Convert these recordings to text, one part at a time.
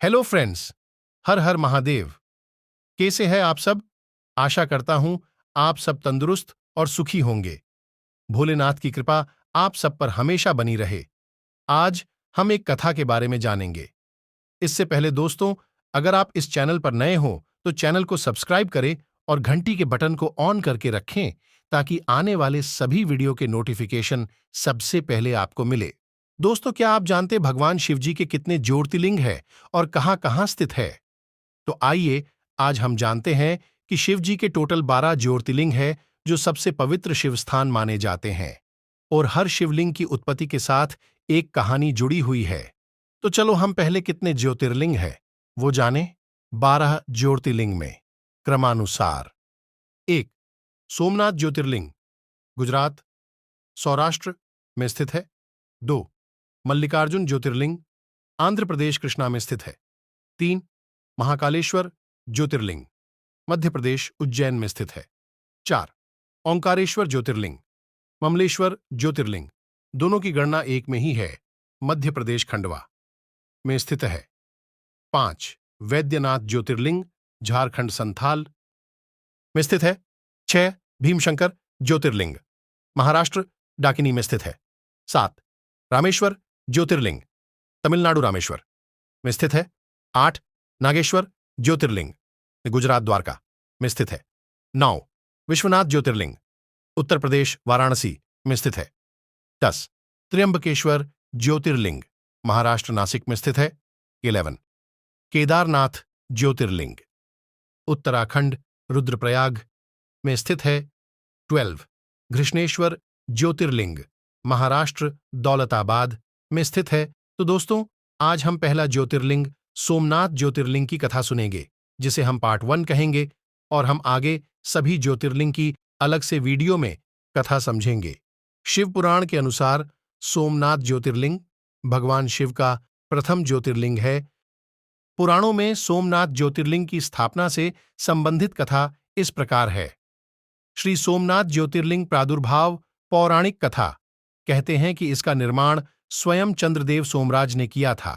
Hello friends. हर हर महादेव। कैसे हैं आप सब? आशा करता हूं आप सब तंदुरुस्त और सुखी होंगे। भोलेनाथ की कृपा आप सब पर हमेशा बनी रहे। आज हम एक कथा के बारे में जानेंगे। इससे पहले दोस्तों, अगर आप इस चैनल पर नए हो तो चैनल को सब्सक्राइब करें और घंटी के बटन को ऑन करके रखें ताकि आने वाले सभी वीडियो के नोटिफिकेशन सबसे पहले आपको मिले। दोस्तों, क्या आप जानते भगवान शिव जी के कितने ज्योतिर्लिंग हैं और कहां कहां स्थित है? तो आइए आज हम जानते हैं कि शिव जी के टोटल 12 ज्योतिर्लिंग है जो सबसे पवित्र शिव स्थान माने जाते हैं। और हर शिवलिंग की उत्पत्ति के साथ एक कहानी जुड़ी हुई है। तो चलो हम पहले कितने ज्योतिर्लिंग है वो जाने। 12 ज्योतिर्लिंग में क्रमानुसार: 1. सोमनाथ ज्योतिर्लिंग, गुजरात, सौराष्ट्र में स्थित है। 2. मल्लिकार्जुन ज्योतिर्लिंग, आंध्र प्रदेश, कृष्णा में स्थित है। 3. महाकालेश्वर ज्योतिर्लिंग, मध्य प्रदेश, उज्जैन में स्थित है। 4. ओंकारेश्वर ज्योतिर्लिंग, ममलेश्वर ज्योतिर्लिंग, दोनों की गणना एक में ही है, मध्य प्रदेश, खंडवा में स्थित है। 5. वैद्यनाथ ज्योतिर्लिंग, झारखंड, संथाल में स्थित है। 6. भीमशंकर ज्योतिर्लिंग, महाराष्ट्र, डाकिनी में स्थित है। 7. रामेश्वर ज्योतिर्लिंग, तमिलनाडु, रामेश्वर में स्थित है। 8. नागेश्वर ज्योतिर्लिंग, गुजरात, द्वारका में स्थित है। 9. विश्वनाथ ज्योतिर्लिंग, उत्तर प्रदेश, वाराणसी में स्थित है। 10. त्र्यंबकेश्वर ज्योतिर्लिंग, महाराष्ट्र, नासिक में स्थित है। 11. केदारनाथ ज्योतिर्लिंग, उत्तराखंड, रुद्रप्रयाग में स्थित है। 12. घृष्णेश्वर ज्योतिर्लिंग, महाराष्ट्र, दौलताबाद में स्थित है। तो दोस्तों, आज हम पहला ज्योतिर्लिंग सोमनाथ ज्योतिर्लिंग की कथा सुनेंगे, जिसे हम पार्ट 1 कहेंगे, और हम आगे सभी ज्योतिर्लिंग की अलग से वीडियो में कथा समझेंगे। शिव पुराण के अनुसार सोमनाथ ज्योतिर्लिंग भगवान शिव का प्रथम ज्योतिर्लिंग है। पुराणों में सोमनाथ ज्योतिर्लिंग की स्थापना से संबंधित कथा इस प्रकार है। श्री सोमनाथ ज्योतिर्लिंग प्रादुर्भाव पौराणिक कथा कहते हैं कि इसका निर्माण स्वयं चंद्रदेव सोमराज ने किया था।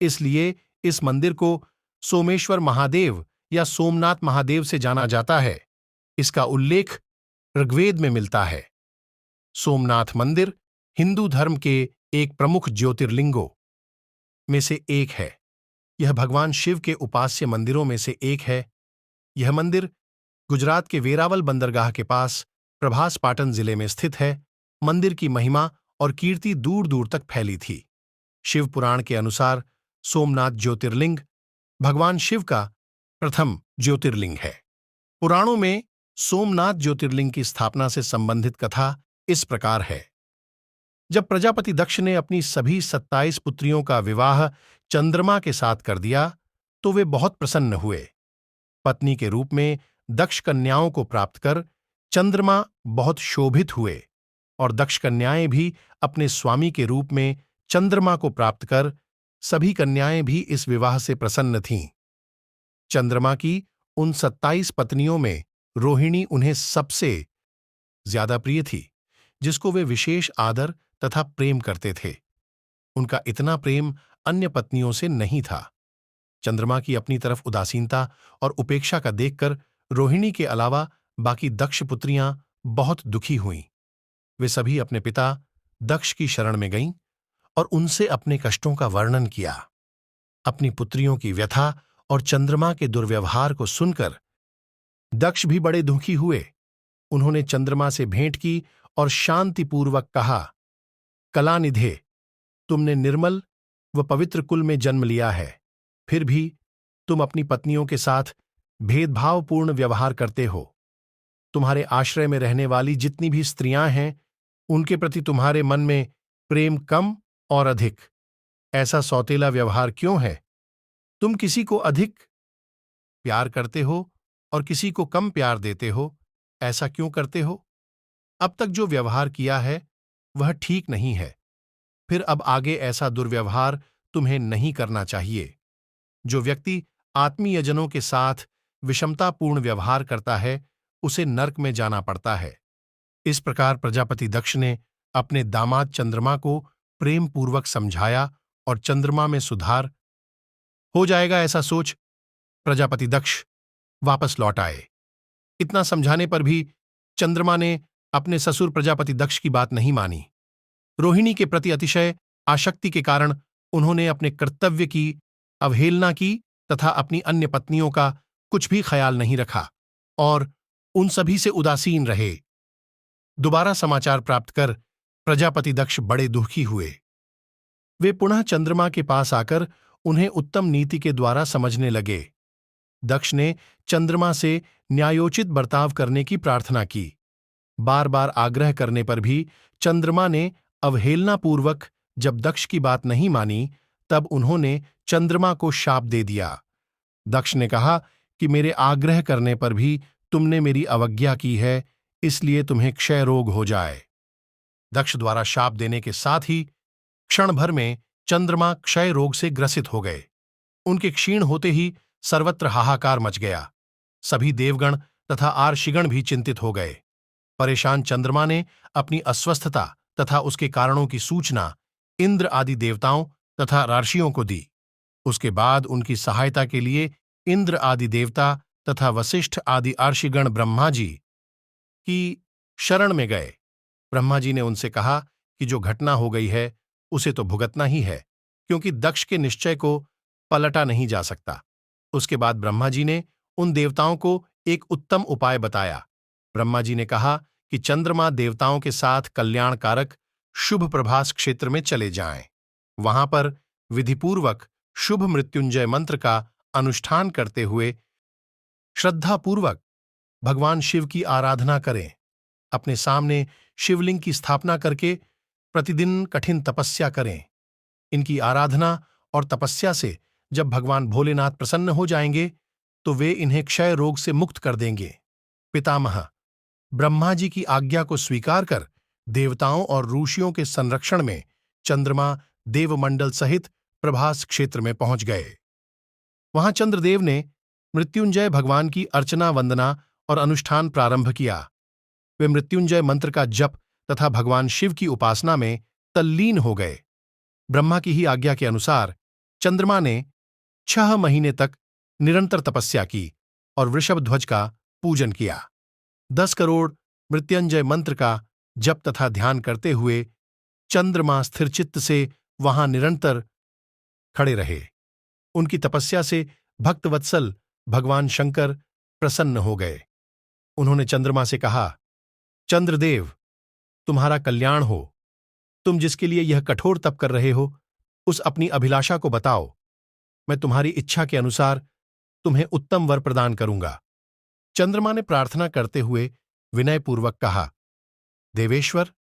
इसलिए इस मंदिर को सोमेश्वर महादेव या सोमनाथ महादेव से जाना जाता है। इसका उल्लेख ऋग्वेद में मिलता है। सोमनाथ मंदिर हिंदू धर्म के एक प्रमुख ज्योतिर्लिंगों में से एक है। यह भगवान शिव के उपास्य मंदिरों में से एक है। यह मंदिर गुजरात के वेरावल बंदरगाह के पास प्रभास पाटन जिले में स्थित है। मंदिर की महिमा और कीर्ति दूर दूर तक फैली थी। शिव पुराण के अनुसार सोमनाथ ज्योतिर्लिंग भगवान शिव का प्रथम ज्योतिर्लिंग है। पुराणों में सोमनाथ ज्योतिर्लिंग की स्थापना से संबंधित कथा इस प्रकार है। जब प्रजापति दक्ष ने अपनी सभी 27 पुत्रियों का विवाह चंद्रमा के साथ कर दिया तो वे बहुत प्रसन्न हुए। पत्नी के रूप में दक्ष कन्याओं को प्राप्त कर चंद्रमा बहुत शोभित हुए और दक्ष कन्याएं भी अपने स्वामी के रूप में चंद्रमा को प्राप्त कर सभी कन्याएं भी इस विवाह से प्रसन्न थीं। चंद्रमा की उन 27 पत्नियों में रोहिणी उन्हें सबसे ज्यादा प्रिय थी, जिसको वे विशेष आदर तथा प्रेम करते थे। उनका इतना प्रेम अन्य पत्नियों से नहीं था। चंद्रमा की अपनी तरफ उदासीनता और उपेक्षा का देखकर रोहिणी के अलावा बाकी दक्ष पुत्रियां बहुत दुखी हुईं। वे सभी अपने पिता दक्ष की शरण में गईं और उनसे अपने कष्टों का वर्णन किया। अपनी पुत्रियों की व्यथा और चंद्रमा के दुर्व्यवहार को सुनकर दक्ष भी बड़े दुखी हुए। उन्होंने चंद्रमा से भेंट की और शांतिपूर्वक कहा, कलानिधे, तुमने निर्मल व पवित्र कुल में जन्म लिया है, फिर भी तुम अपनी पत्नियों के साथ भेदभावपूर्ण व्यवहार करते हो। तुम्हारे आश्रय में रहने वाली जितनी भी स्त्रियां हैं, उनके प्रति तुम्हारे मन में प्रेम कम और अधिक। ऐसा सौतेला व्यवहार क्यों है? तुम किसी को अधिक प्यार करते हो और किसी को कम प्यार देते हो। ऐसा क्यों करते हो? अब तक जो व्यवहार किया है वह ठीक नहीं है। फिर अब आगे ऐसा दुर्व्यवहार तुम्हें नहीं करना चाहिए। जो व्यक्ति आत्मीयजनों के साथ विषमतापूर्ण व्यवहार करता है उसे नरक में जाना पड़ता है। इस प्रकार प्रजापति दक्ष ने अपने दामाद चंद्रमा को प्रेम पूर्वक समझाया और चंद्रमा में सुधार हो जाएगा ऐसा सोच प्रजापति दक्ष वापस लौट आए। इतना समझाने पर भी चंद्रमा ने अपने ससुर प्रजापति दक्ष की बात नहीं मानी। रोहिणी के प्रति अतिशय आसक्ति के कारण उन्होंने अपने कर्तव्य की अवहेलना की तथा अपनी अन्य पत्नियों का कुछ भी ख्याल नहीं रखा और उन सभी से उदासीन रहे। दोबारा समाचार प्राप्त कर प्रजापति दक्ष बड़े दुखी हुए। वे पुनः चंद्रमा के पास आकर उन्हें उत्तम नीति के द्वारा समझने लगे। दक्ष ने चंद्रमा से न्यायोचित बर्ताव करने की प्रार्थना की। बार बार आग्रह करने पर भी चंद्रमा ने अवहेलनापूर्वक जब दक्ष की बात नहीं मानी, तब उन्होंने चंद्रमा को शाप दे दिया। दक्ष ने कहा कि मेरे आग्रह करने पर भी तुमने मेरी अवज्ञा की है, इसलिए तुम्हें क्षय रोग हो जाए। दक्ष द्वारा शाप देने के साथ ही क्षण भर में चंद्रमा क्षय रोग से ग्रसित हो गए। उनके क्षीण होते ही सर्वत्र हाहाकार मच गया। सभी देवगण तथा आर्षिगण भी चिंतित हो गए। परेशान चंद्रमा ने अपनी अस्वस्थता तथा उसके कारणों की सूचना इंद्र आदि देवताओं तथा रार्षियों को दी। उसके बाद उनकी सहायता के लिए इंद्र आदि देवता तथा वशिष्ठ आदि आर्षिगण ब्रह्मा जी की शरण में गए। ब्रह्मा जी ने उनसे कहा कि जो घटना हो गई है उसे तो भुगतना ही है, क्योंकि दक्ष के निश्चय को पलटा नहीं जा सकता। उसके बाद ब्रह्मा जी ने उन देवताओं को एक उत्तम उपाय बताया। ब्रह्मा जी ने कहा कि चंद्रमा देवताओं के साथ कल्याणकारक शुभ प्रभास क्षेत्र में चले जाएं। वहां पर विधिपूर्वक शुभ मृत्युंजय मंत्र का अनुष्ठान करते हुए श्रद्धापूर्वक भगवान शिव की आराधना करें। अपने सामने शिवलिंग की स्थापना करके प्रतिदिन कठिन तपस्या करें। इनकी आराधना और तपस्या से जब भगवान भोलेनाथ प्रसन्न हो जाएंगे तो वे इन्हें क्षय रोग से मुक्त कर देंगे। पितामह ब्रह्मा जी की आज्ञा को स्वीकार कर देवताओं और ऋषियों के संरक्षण में चंद्रमा देवमंडल सहित प्रभास क्षेत्र में पहुंच गए। वहां चंद्रदेव ने मृत्युंजय भगवान की अर्चना वंदना और अनुष्ठान प्रारंभ किया। वे मृत्युंजय मंत्र का जप तथा भगवान शिव की उपासना में तल्लीन हो गए। ब्रह्मा की ही आज्ञा के अनुसार चंद्रमा ने 6 महीने तक निरंतर तपस्या की और वृषभ ध्वज का पूजन किया। 10 करोड़ मृत्युंजय मंत्र का जप तथा ध्यान करते हुए चंद्रमा स्थिरचित्त से वहां निरंतर खड़े रहे। उनकी तपस्या से भक्तवत्सल भगवान शंकर प्रसन्न हो गए। उन्होंने चंद्रमा से कहा, चंद्रदेव, तुम्हारा कल्याण हो। तुम जिसके लिए यह कठोर तप कर रहे हो, उस अपनी अभिलाषा को बताओ। मैं तुम्हारी इच्छा के अनुसार तुम्हें उत्तम वर प्रदान करूंगा। चंद्रमा ने प्रार्थना करते हुए विनयपूर्वक कहा, देवेश्वर,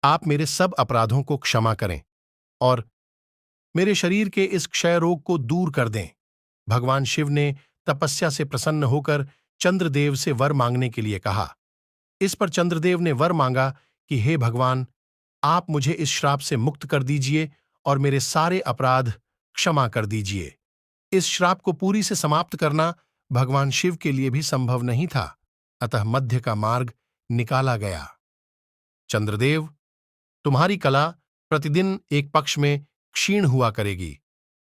आप मेरे सब अपराधों को क्षमा करें और मेरे शरीर के इस क्षय रोग को दूर कर दें। भगवान शिव ने तपस्या से प्रसन्न होकर चंद्रदेव से वर मांगने के लिए कहा। इस पर चंद्रदेव ने वर मांगा कि हे भगवान, आप मुझे इस श्राप से मुक्त कर दीजिए और मेरे सारे अपराध क्षमा कर दीजिए। इस श्राप को पूरी से समाप्त करना भगवान शिव के लिए भी संभव नहीं था, अतः मध्य का मार्ग निकाला गया। चंद्रदेव, तुम्हारी कला प्रतिदिन एक पक्ष में क्षीण हुआ करेगी,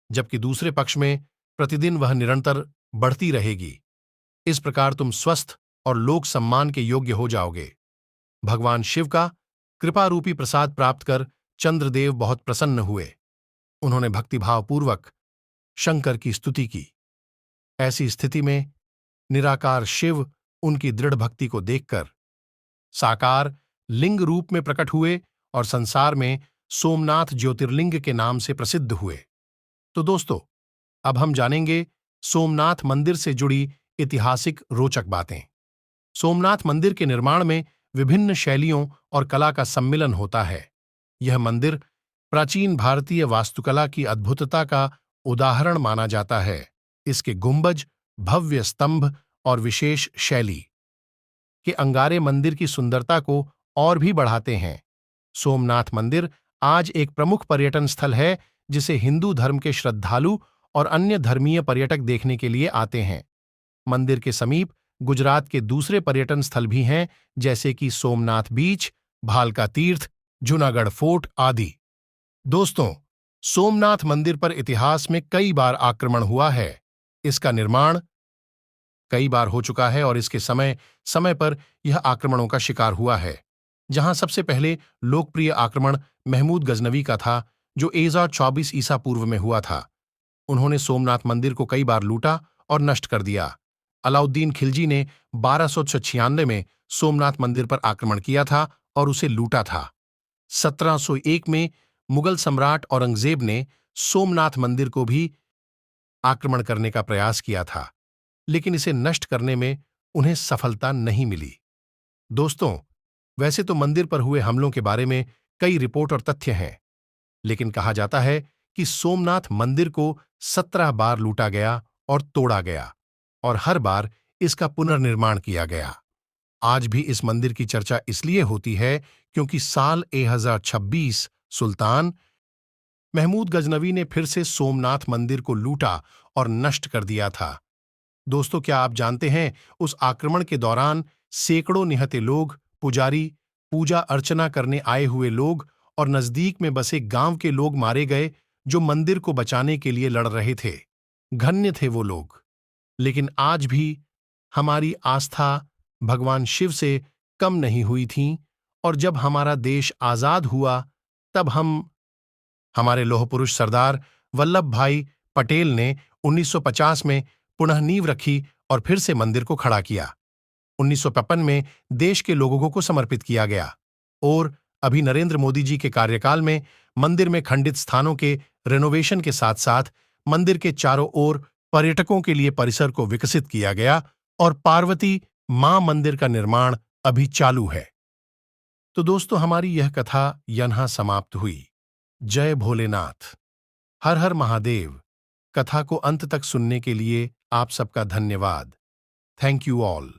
जबकि दूसरे पक्ष में प्रतिदिन वह निरंतर बढ़ती रहेगी। इस प्रकार तुम स्वस्थ और लोक सम्मान के योग्य हो जाओगे। भगवान शिव का कृपा रूपी प्रसाद प्राप्त कर चंद्रदेव बहुत प्रसन्न हुए। उन्होंने भक्तिभावपूर्वक शंकर की स्तुति की। ऐसी स्थिति में निराकार शिव उनकी दृढ़ भक्ति को देखकर साकार लिंग रूप में प्रकट हुए और संसार में सोमनाथ ज्योतिर्लिंग के नाम से प्रसिद्ध हुए। तो दोस्तों, अब हम जानेंगे सोमनाथ मंदिर से जुड़ी ऐतिहासिक रोचक बातें। सोमनाथ मंदिर के निर्माण में विभिन्न शैलियों और कला का सम्मिलन होता है। यह मंदिर प्राचीन भारतीय वास्तुकला की अद्भुतता का उदाहरण माना जाता है। इसके गुंबज, भव्य स्तंभ और विशेष शैली के अंगारे मंदिर की सुंदरता को और भी बढ़ाते हैं। सोमनाथ मंदिर आज एक प्रमुख पर्यटन स्थल है, जिसे हिंदू धर्म के श्रद्धालु और अन्य धर्मीय पर्यटक देखने के लिए आते हैं। मंदिर के समीप गुजरात के दूसरे पर्यटन स्थल भी हैं, जैसे कि सोमनाथ बीच, भालका तीर्थ, जूनागढ़ फोर्ट आदि। दोस्तों, सोमनाथ मंदिर पर इतिहास में कई बार आक्रमण हुआ है। इसका निर्माण कई बार हो चुका है और इसके समय समय पर यह आक्रमणों का शिकार हुआ है। जहां सबसे पहले लोकप्रिय आक्रमण महमूद गजनवी का था, जो ईसा 24 ईसा पूर्व में हुआ था। उन्होंने सोमनाथ मंदिर को कई बार लूटा और नष्ट कर दिया। अलाउद्दीन खिलजी ने 1296 में सोमनाथ मंदिर पर आक्रमण किया था और उसे लूटा था। 1701 में मुगल सम्राट औरंगजेब ने सोमनाथ मंदिर को भी आक्रमण करने का प्रयास किया था, लेकिन इसे नष्ट करने में उन्हें सफलता नहीं मिली। दोस्तों, वैसे तो मंदिर पर हुए हमलों के बारे में कई रिपोर्ट और तथ्य हैं, लेकिन कहा जाता है कि सोमनाथ मंदिर को 17 बार लूटा गया और तोड़ा गया और हर बार इसका पुनर्निर्माण किया गया। आज भी इस मंदिर की चर्चा इसलिए होती है क्योंकि साल 1026 सुल्तान महमूद गजनवी ने फिर से सोमनाथ मंदिर को लूटा और नष्ट कर दिया था। दोस्तों, क्या आप जानते हैं, उस आक्रमण के दौरान सैकड़ों निहत्थे लोग, पुजारी, पूजा अर्चना करने आए हुए लोग और नजदीक में बसे गांव के लोग मारे गए, जो मंदिर को बचाने के लिए लड़ रहे थे। धन्य थे वो लोग। लेकिन आज भी हमारी आस्था भगवान शिव से कम नहीं हुई थी और जब हमारा देश आजाद हुआ, तब हमारे लौह पुरुष सरदार वल्लभ भाई पटेल ने 1950 में पुनः नींव रखी और फिर से मंदिर को खड़ा किया। 1955 में देश के लोगों को समर्पित किया गया और अभी नरेंद्र मोदी जी के कार्यकाल में मंदिर में खंडित स्थानों के रेनोवेशन के साथ साथ मंदिर के चारों ओर पर्यटकों के लिए परिसर को विकसित किया गया और पार्वती मां मंदिर का निर्माण अभी चालू है। तो दोस्तों, हमारी यह कथा यहां समाप्त हुई। जय भोलेनाथ, हर हर महादेव। कथा को अंत तक सुनने के लिए आप सबका धन्यवाद। Thank you all.